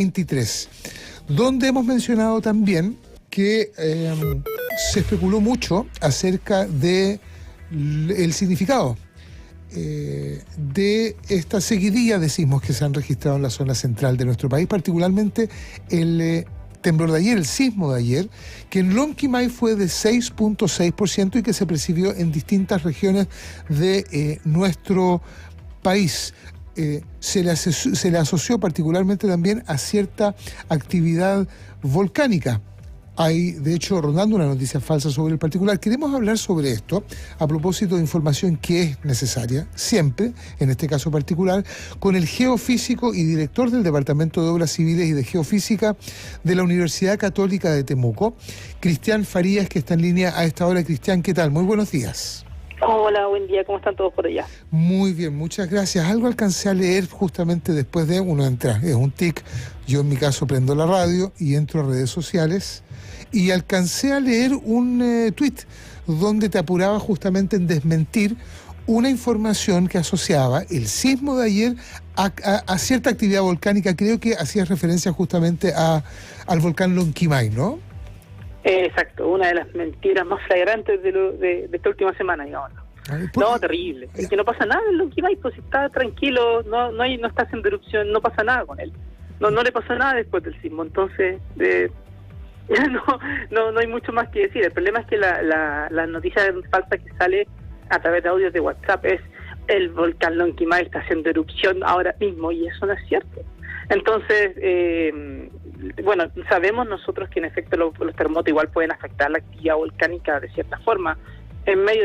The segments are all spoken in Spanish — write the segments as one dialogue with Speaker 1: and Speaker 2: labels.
Speaker 1: 23, donde hemos mencionado también que se especuló mucho acerca de el significado de esta seguidilla de sismos que se han registrado en la zona central de nuestro país, particularmente el temblor de ayer, el sismo de ayer, que en Lonquimay fue de 6.6% y que se percibió en distintas regiones de nuestro país. Se le asoció particularmente también a cierta actividad volcánica. Hay, de hecho, rondando una noticia falsa sobre el particular. Queremos hablar sobre esto a propósito de información que es necesaria, siempre, en este caso particular, con el geofísico y director del Departamento de Obras Civiles y de Geofísica de la Universidad Católica de Temuco, Cristian Farías, que está en línea a esta hora. Cristian, ¿qué tal? Muy buenos días.
Speaker 2: Hola, buen día, ¿cómo están todos por allá?
Speaker 1: Muy bien, muchas gracias. Algo alcancé a leer justamente después de uno entrar, es un tic. Yo en mi caso prendo la radio y entro a redes sociales y alcancé a leer un tuit donde te apuraba justamente en desmentir una información que asociaba el sismo de ayer a cierta actividad volcánica. Creo que hacías referencia justamente al volcán Lonquimay, ¿no?
Speaker 2: Exacto, una de las mentiras más flagrantes de esta última semana, digamos. No, terrible. Es que no pasa nada en Lonquimay, pues está tranquilo, no está haciendo erupción, no pasa nada con él. No le pasó nada después del sismo, entonces no hay mucho más que decir. El problema es que la noticia falsa que sale a través de audios de WhatsApp es el volcán Lonquimay está haciendo erupción ahora mismo, y eso no es cierto. Entonces, bueno, sabemos nosotros que en efecto los terremotos igual pueden afectar la actividad volcánica de cierta forma. En medio,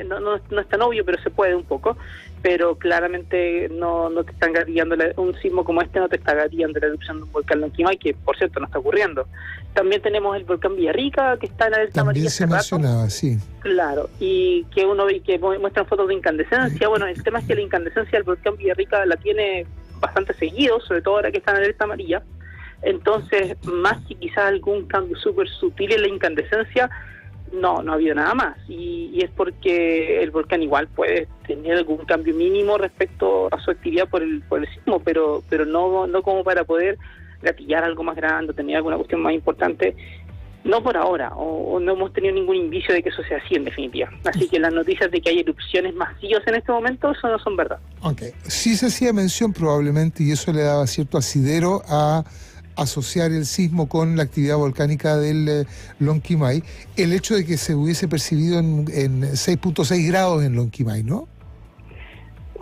Speaker 2: no es tan obvio, pero se puede un poco. Pero claramente no te están gatillando, un sismo como este no te está gatillando la erupción de un volcán Lonquimay, que por cierto no está ocurriendo. También tenemos el volcán Villarrica, que está en la Delta María.
Speaker 1: También se mencionaba, sí.
Speaker 2: Claro, y que uno ve que muestran fotos de incandescencia. Bueno, el tema es que la incandescencia del volcán Villarrica la tiene bastante seguido, sobre todo ahora que está en la Alerta Amarilla. Entonces, más que quizás algún cambio súper sutil en la incandescencia, no ha habido nada más. Y es porque el volcán igual puede tener algún cambio mínimo respecto a su actividad por el sismo, pero no como para poder gatillar algo más grande, tener alguna cuestión más importante. No por ahora, o no hemos tenido ningún indicio de que eso sea así en definitiva. Así que las noticias de que hay erupciones masivas en este momento, eso no son verdad.
Speaker 1: Ok, sí se hacía mención probablemente, y eso le daba cierto asidero a asociar el sismo con la actividad volcánica del Lonquimay, el hecho de que se hubiese percibido en 6.6 grados en Lonquimay, ¿no?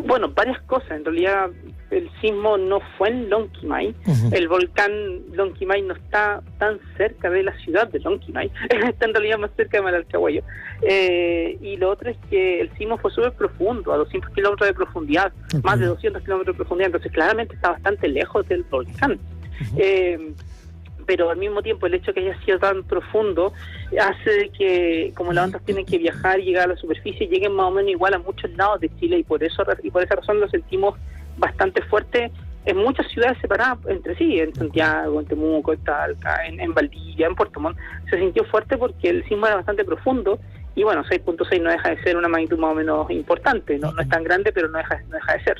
Speaker 2: Bueno, varias cosas. En realidad, el sismo no fue en Lonquimay. Uh-huh. El volcán Lonquimay no está tan cerca de la ciudad de Lonquimay. Está en realidad más cerca de Malalcahuello. Y lo otro es que el sismo fue súper profundo, a 200 kilómetros de profundidad, okay. Más de 200 kilómetros de profundidad. Entonces, claramente está bastante lejos del volcán. Uh-huh. Pero al mismo tiempo el hecho de que haya sido tan profundo hace que, como las ondas tienen que viajar y llegar a la superficie, lleguen más o menos igual a muchos lados de Chile, y por esa razón lo sentimos bastante fuerte en muchas ciudades separadas entre sí, en Santiago, en Temuco, en Talca, en Valdivia, en Puerto Montt. Se sintió fuerte porque el sismo era bastante profundo, y bueno, 6.6 no deja de ser una magnitud más o menos importante, no es tan grande, pero no deja de ser.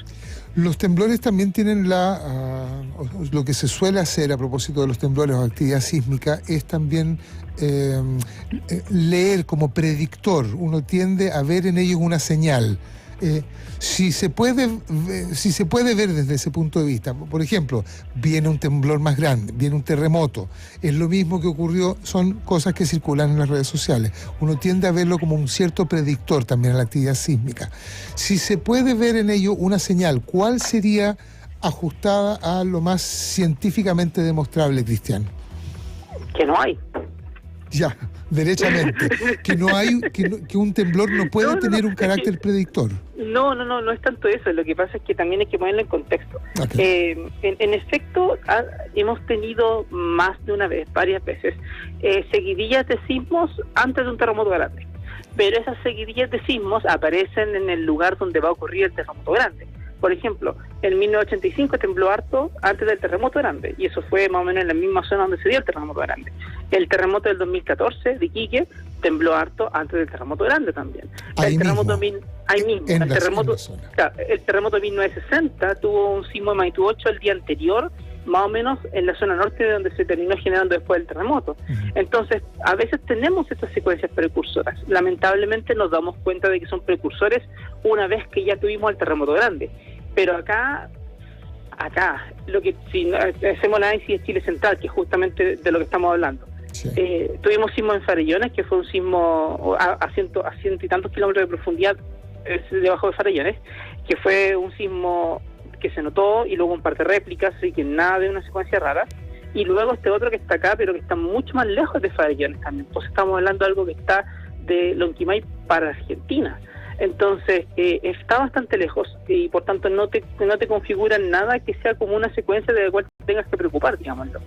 Speaker 1: Los temblores también tienen lo que se suele hacer a propósito de los temblores o actividad sísmica es también leer como predictor. Uno tiende a ver en ellos una señal. Si se puede ver desde ese punto de vista, por ejemplo, viene un temblor más grande, viene un terremoto, es lo mismo que ocurrió, son cosas que circulan en las redes sociales. Uno tiende a verlo como un cierto predictor también a la actividad sísmica. Si se puede ver en ello una señal, ¿cuál sería ajustada a lo más científicamente demostrable, Cristian?
Speaker 2: Que no hay.
Speaker 1: Ya, derechamente. Que no hay, que un temblor no puede tener un carácter predictor.
Speaker 2: No es tanto eso. Lo que pasa es que también hay que ponerlo en contexto. Okay. En efecto, hemos tenido más de una vez, varias veces, seguidillas de sismos antes de un terremoto grande. Pero esas seguidillas de sismos aparecen en el lugar donde va a ocurrir el terremoto grande. Por ejemplo, en 1985 tembló harto antes del terremoto grande, y eso fue más o menos en la misma zona donde se dio el terremoto grande. El terremoto del 2014 de Iquique tembló harto antes del terremoto grande también. El terremoto de 1960 tuvo un sismo de magnitud 8 el día anterior más o menos en la zona norte de donde se terminó generando después del terremoto. Entonces, a veces tenemos estas secuencias precursoras. Lamentablemente nos damos cuenta de que son precursores una vez que ya tuvimos el terremoto grande. Pero acá, lo que si hacemos el análisis de Chile Central, que es justamente de lo que estamos hablando, sí. Tuvimos sismo en Farellones, que fue un sismo a ciento y tantos kilómetros de profundidad debajo de Farellones, que fue un sismo que se notó, y luego un par de réplicas, así que nada de una secuencia rara. Y luego este otro que está acá, pero que está mucho más lejos de Farellones también. Entonces estamos hablando de algo que está de Lonquimay para Argentina. Entonces está bastante lejos y por tanto no te configura nada que sea como una secuencia de la cual tengas que preocupar, digámoslo.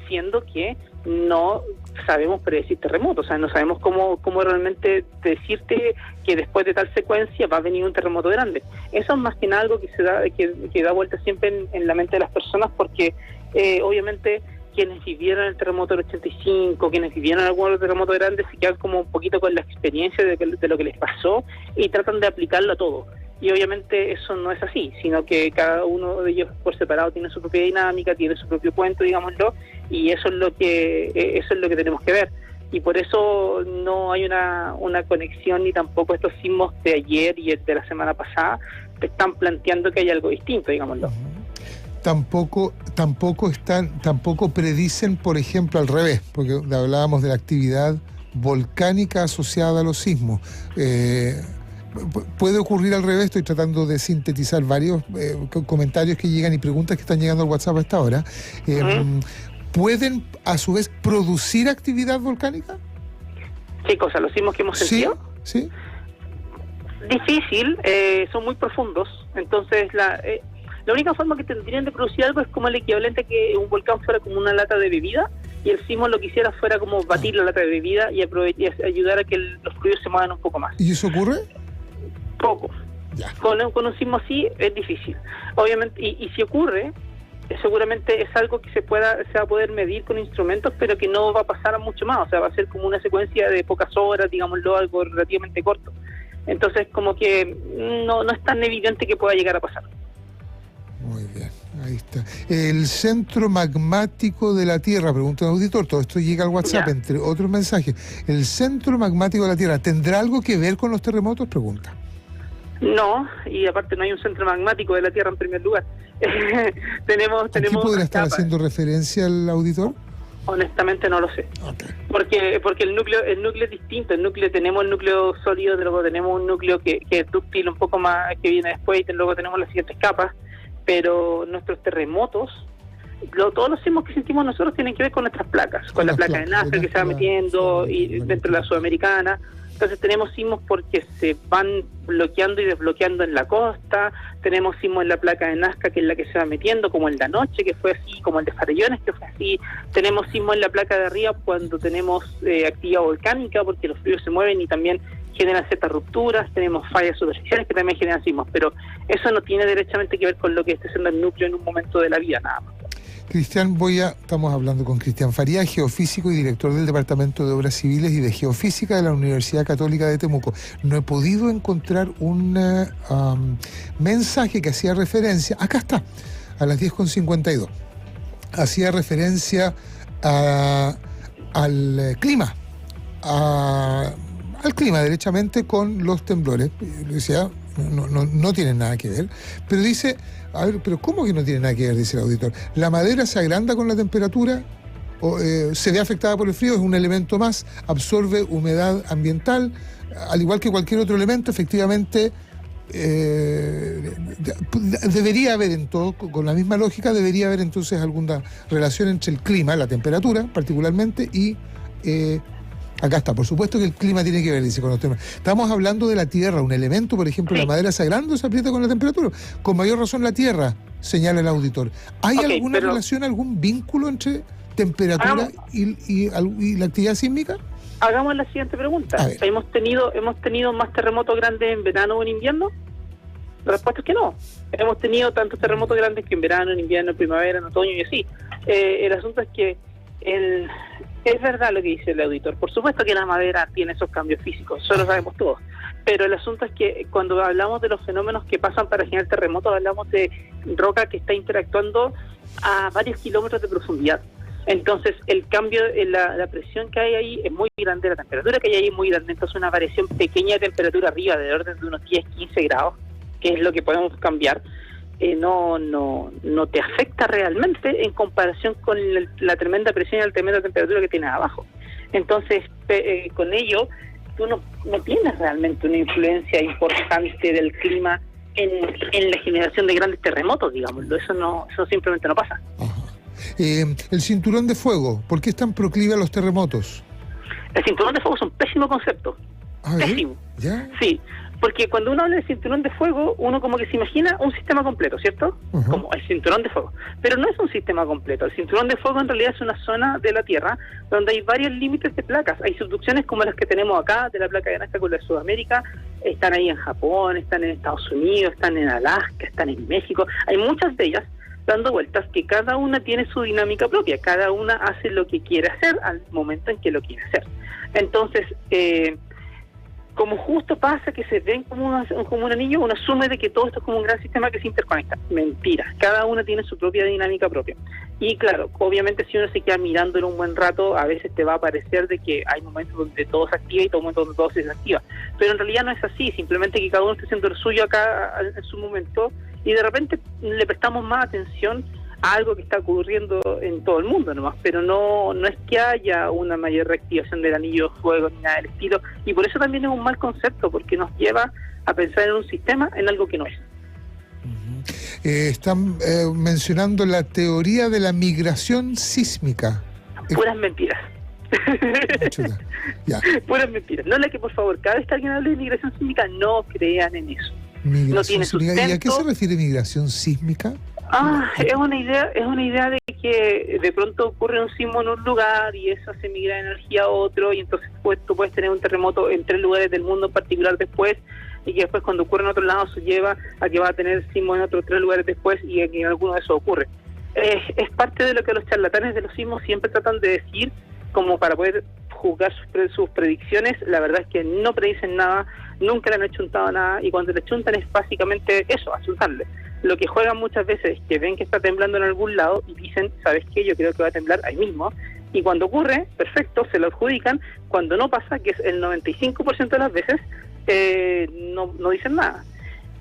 Speaker 2: Siendo que no sabemos predecir terremotos, o sea, no sabemos cómo realmente decirte que después de tal secuencia va a venir un terremoto grande. Eso es más que nada algo que da vuelta siempre en la mente de las personas, porque obviamente quienes vivieron el terremoto del 85, quienes vivieron algún otro terremoto grande, se quedan como un poquito con la experiencia de lo que les pasó y tratan de aplicarlo a todo. Y obviamente eso no es así, sino que cada uno de ellos por separado tiene su propia dinámica, tiene su propio cuento, digámoslo, y eso es lo que tenemos que ver. Y por eso no hay una conexión, ni tampoco estos sismos de ayer y de la semana pasada te están planteando que hay algo distinto, digámoslo.
Speaker 1: Tampoco predicen, por ejemplo, al revés, porque hablábamos de la actividad volcánica asociada a los sismos. Puede ocurrir al revés. Estoy tratando de sintetizar varios comentarios que llegan y preguntas que están llegando al WhatsApp a esta hora. ¿Pueden, a su vez, producir actividad volcánica?
Speaker 2: ¿Qué cosa? ¿Los sismos que hemos sentido?
Speaker 1: Sí.
Speaker 2: Difícil, son muy profundos. Entonces, la única forma que tendrían de producir algo es como el equivalente a que un volcán fuera como una lata de bebida y el sismo lo que hiciera fuera como batir la lata de bebida y ayudar a que los fluidos se muevan un poco más.
Speaker 1: ¿Y eso ocurre?
Speaker 2: Poco.
Speaker 1: Ya.
Speaker 2: Con un sismo así es difícil. Obviamente, y si ocurre, seguramente es algo que se va a poder medir con instrumentos, pero que no va a pasar a mucho más. O sea, va a ser como una secuencia de pocas horas, digámoslo, algo relativamente corto. Entonces, como que no es tan evidente que pueda llegar a pasar.
Speaker 1: Muy bien, ahí está. El centro magmático de la Tierra, pregunta un auditor, todo esto llega al WhatsApp, entre otros mensajes. ¿El centro magmático de la Tierra tendrá algo que ver con los terremotos? Pregunta.
Speaker 2: No, y aparte no hay un centro magmático de la Tierra en primer lugar. tenemos
Speaker 1: ¿A qué podría estar haciendo referencia el auditor?
Speaker 2: Honestamente no lo sé.
Speaker 1: Okay.
Speaker 2: Porque el núcleo es distinto. Tenemos el núcleo sólido, luego tenemos un núcleo que es dúctil un poco más, que viene después, y luego tenemos las siguientes capas. Pero nuestros terremotos, todos los sismos que sentimos nosotros tienen que ver con nuestras placas, con la placa de Nazca que se va metiendo y dentro de la sudamericana. Entonces tenemos sismos porque se van bloqueando y desbloqueando en la costa, tenemos sismos en la placa de Nazca, que es la que se va metiendo, como el de anoche, que fue así, como el de Farellones, que fue así. Tenemos sismos en la placa de arriba cuando tenemos actividad volcánica, porque los fluidos se mueven y también generan ciertas rupturas. Tenemos fallas superficiales que también generan sismos, pero eso no tiene derechamente que ver con lo que esté siendo el núcleo en un momento de la vida, nada más.
Speaker 1: Cristian, estamos hablando con Cristian Farías, geofísico y director del Departamento de Obras Civiles y de Geofísica de la Universidad Católica de Temuco. No he podido encontrar un mensaje que hacía referencia, acá está, a las 10:52, hacía referencia al clima, al clima derechamente con los temblores. Decía, no tienen nada que ver, pero dice, a ver, pero ¿cómo que no tiene nada que ver? Dice el auditor. La madera se agranda con la temperatura, se ve afectada por el frío, es un elemento más, absorbe humedad ambiental, al igual que cualquier otro elemento. Efectivamente, debería haber, en todo, con la misma lógica, debería haber entonces alguna relación entre el clima, la temperatura particularmente, y acá está. Por supuesto que el clima tiene que ver, dice, con los temas. Estamos hablando de la Tierra, un elemento, por ejemplo, la madera se agranda o se aprieta con la temperatura. Con mayor razón la Tierra, señala el auditor. ¿Hay alguna relación, algún vínculo entre temperatura y la actividad sísmica?
Speaker 2: Hagamos la siguiente pregunta. ¿Hemos tenido más terremotos grandes en verano o en invierno? La respuesta es que no. Hemos tenido tantos terremotos grandes que en verano, en invierno, en primavera, en otoño y así. El asunto es que es verdad lo que dice el auditor. Por supuesto que la madera tiene esos cambios físicos, eso lo sabemos todos. Pero el asunto es que cuando hablamos de los fenómenos que pasan para generar terremotos, hablamos de roca que está interactuando a varios kilómetros de profundidad. Entonces, el cambio en la presión que hay ahí es muy grande, la temperatura que hay ahí es muy grande, entonces una variación pequeña de temperatura arriba, de orden de unos 10-15 grados, que es lo que podemos cambiar, no te afecta realmente en comparación con la tremenda presión y la tremenda temperatura que tienes abajo. Entonces, con ello, tú no tienes realmente una influencia importante del clima en la generación de grandes terremotos, digámoslo. Eso simplemente no pasa.
Speaker 1: Ajá. El cinturón de fuego, ¿por qué es tan proclive a los terremotos?
Speaker 2: El cinturón de fuego es un pésimo concepto. Pésimo.
Speaker 1: ¿Ya?
Speaker 2: Sí, porque cuando uno habla de cinturón de fuego, uno como que se imagina un sistema completo, ¿cierto?
Speaker 1: Uh-huh.
Speaker 2: Como el cinturón de fuego. Pero no es un sistema completo. El cinturón de fuego en realidad es una zona de la Tierra donde hay varios límites de placas. Hay subducciones como las que tenemos acá, de la placa de Nazca con la de Sudamérica. Están ahí en Japón, están en Estados Unidos, están en Alaska, están en México. Hay muchas de ellas dando vueltas, que cada una tiene su dinámica propia, cada una hace lo que quiere hacer al momento en que lo quiere hacer. Entonces, como justo pasa que se ven como un anillo, uno asume de que todo esto es como un gran sistema que se interconecta. Mentira, cada una tiene su propia dinámica propia. Y claro, obviamente si uno se queda mirándolo un buen rato, a veces te va a parecer de que hay momentos donde todo se activa y todo momentos donde todo se desactiva. Pero en realidad no es así, simplemente que cada uno está haciendo lo suyo acá en su momento, y de repente le prestamos más atención a algo que está ocurriendo en todo el mundo nomás, pero no es que haya una mayor reactivación del anillo de fuego ni nada del estilo, y por eso también es un mal concepto, porque nos lleva a pensar en un sistema en algo que no es.
Speaker 1: Están mencionando la teoría de la migración sísmica.
Speaker 2: Puras mentiras.
Speaker 1: Ya.
Speaker 2: Puras mentiras. No, que por favor, cada vez que alguien hable de migración sísmica, no crean en eso.
Speaker 1: Migración
Speaker 2: no tiene sustento.
Speaker 1: ¿Y a qué se refiere migración sísmica?
Speaker 2: Es una idea de que de pronto ocurre un sismo en un lugar y eso hace migrar energía a otro, y entonces pues, tú puedes tener un terremoto en 3 lugares del mundo en particular después, y que después cuando ocurre en otro lado se lleva a que va a tener sismo en otros 3 lugares después, y que en alguno de esos ocurre. Es parte de lo que los charlatanes de los sismos siempre tratan de decir, como para poder juzgar sus predicciones. La verdad es que no predicen nada, nunca le han achuntado nada, y cuando le achuntan es básicamente eso, achuntarle. Lo que juegan muchas veces es que ven que está temblando en algún lado y dicen, ¿sabes qué? Yo creo que va a temblar ahí mismo. Y cuando ocurre, perfecto, se lo adjudican. Cuando no pasa, que es el 95% de las veces, no dicen nada.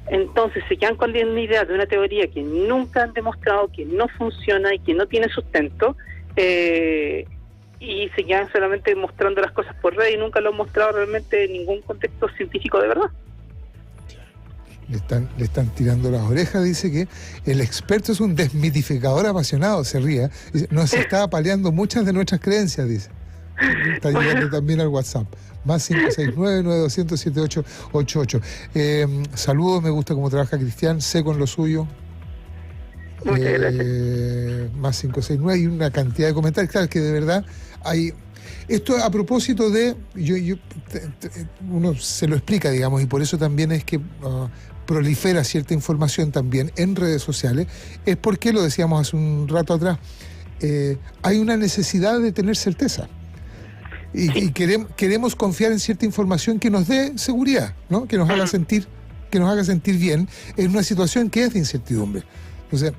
Speaker 2: Entonces se quedan con la idea de una teoría que nunca han demostrado, que no funciona y que no tiene sustento, y se quedan solamente mostrando las cosas por red y nunca lo han mostrado realmente en ningún contexto científico de verdad.
Speaker 1: Le están tirando las orejas, dice que el experto es un desmitificador apasionado, se ríe. Nos está apaleando muchas de nuestras creencias, dice. Está llegando también al WhatsApp. Más 569-9200-7888. Saludos, me gusta cómo trabaja Cristian, sé con lo suyo.
Speaker 2: Muchas gracias.
Speaker 1: Más 569, hay una cantidad de comentarios. Claro que de verdad hay... Esto a propósito de... uno se lo explica, digamos, y por eso también es que prolifera cierta información también en redes sociales, es porque, lo decíamos hace un rato atrás, hay una necesidad de tener certeza. Y queremos confiar en cierta información que nos dé seguridad, ¿no? Que nos haga sentir bien en una situación que es de incertidumbre. Entonces,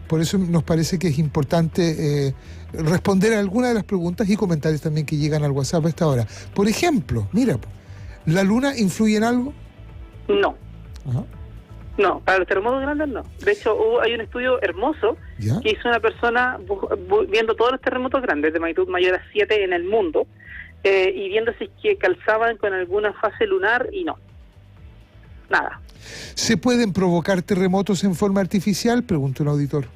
Speaker 1: por eso nos parece que es importante responder a algunas de las preguntas y comentarios también que llegan al WhatsApp a esta hora. Por ejemplo, mira, ¿la luna influye en algo?
Speaker 2: No.
Speaker 1: Ajá.
Speaker 2: No, para los terremotos grandes no. De hecho, hay un estudio hermoso que hizo una persona viendo todos los terremotos grandes de magnitud mayor a 7 en el mundo, y viendo si es que calzaban con alguna fase lunar, y no. Nada.
Speaker 1: ¿Se pueden provocar terremotos en forma artificial? Pregunta un auditor.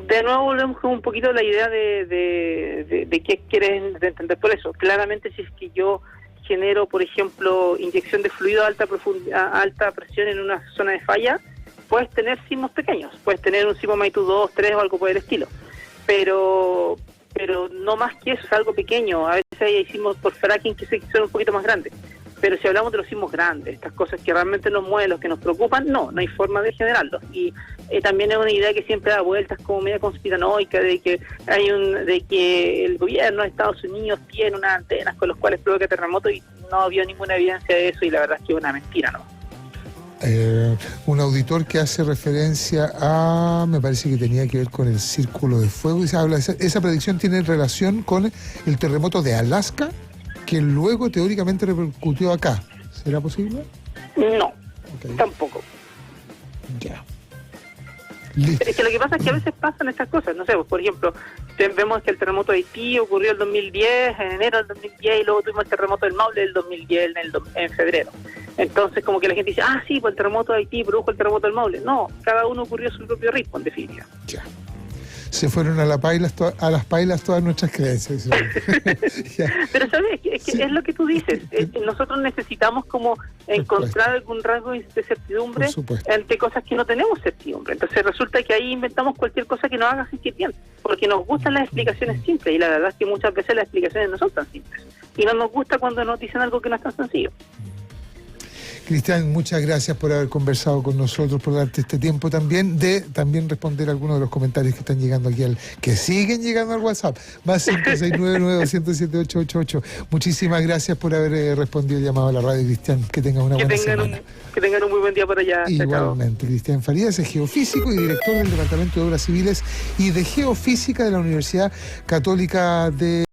Speaker 2: De nuevo volvemos con un poquito la idea de qué quieres entender por eso. Claramente, si es que yo genero, por ejemplo, inyección de fluido a alta presión en una zona de falla, puedes tener sismos pequeños, puedes tener un sismo magnitud 2, 3 o algo por el estilo, pero no más que eso, es algo pequeño. A veces hay sismos por fracking que son un poquito más grandes, pero si hablamos de los sismos grandes, estas cosas que realmente nos mueven, los que nos preocupan, no hay forma de generarlos. Y también es una idea que siempre da vueltas como media conspiranoica de que el gobierno de Estados Unidos tiene unas antenas con las cuales provoca terremotos, y no vio ninguna evidencia de eso, y la verdad es que es una mentira, ¿no?
Speaker 1: un auditor que hace referencia a, me parece que tenía que ver con el círculo de fuego, y se habla, esa predicción tiene relación con el terremoto de Alaska, que luego teóricamente repercutió acá. ¿Será posible?
Speaker 2: No,
Speaker 1: Okay.
Speaker 2: tampoco.
Speaker 1: Ya. Listo.
Speaker 2: Es que lo que pasa es que a veces pasan estas cosas, no sé, pues, por ejemplo, vemos que el terremoto de Haití ocurrió en el 2010, en enero del 2010, y luego tuvimos el terremoto del Maule del 2010 en febrero. Entonces, como que la gente dice, sí, pues el terremoto de Haití produjo el terremoto del Maule. No, cada uno ocurrió a su propio ritmo, en definitiva.
Speaker 1: Ya. Se fueron a las pailas todas nuestras creencias.
Speaker 2: Pero sabes, es lo que tú dices. Nosotros necesitamos como encontrar algún rasgo de certidumbre ante cosas que no tenemos certidumbre. Entonces resulta que ahí inventamos cualquier cosa que nos haga sentir bien, porque nos gustan las explicaciones simples, y la verdad es que muchas veces las explicaciones no son tan simples, y no nos gusta cuando nos dicen algo que no es tan sencillo.
Speaker 1: Cristian, muchas gracias por haber conversado con nosotros, por darte este tiempo también, de también responder algunos de los comentarios que están llegando aquí, que siguen llegando al WhatsApp, más 569-907-8888. Muchísimas gracias por haber respondido el llamado a la radio, Cristian. Que tengas una buena semana.
Speaker 2: Que tengan un muy buen día por allá.
Speaker 1: Igualmente. Cristian Farías es geofísico y director del Departamento de Obras Civiles y de Geofísica de la Universidad Católica de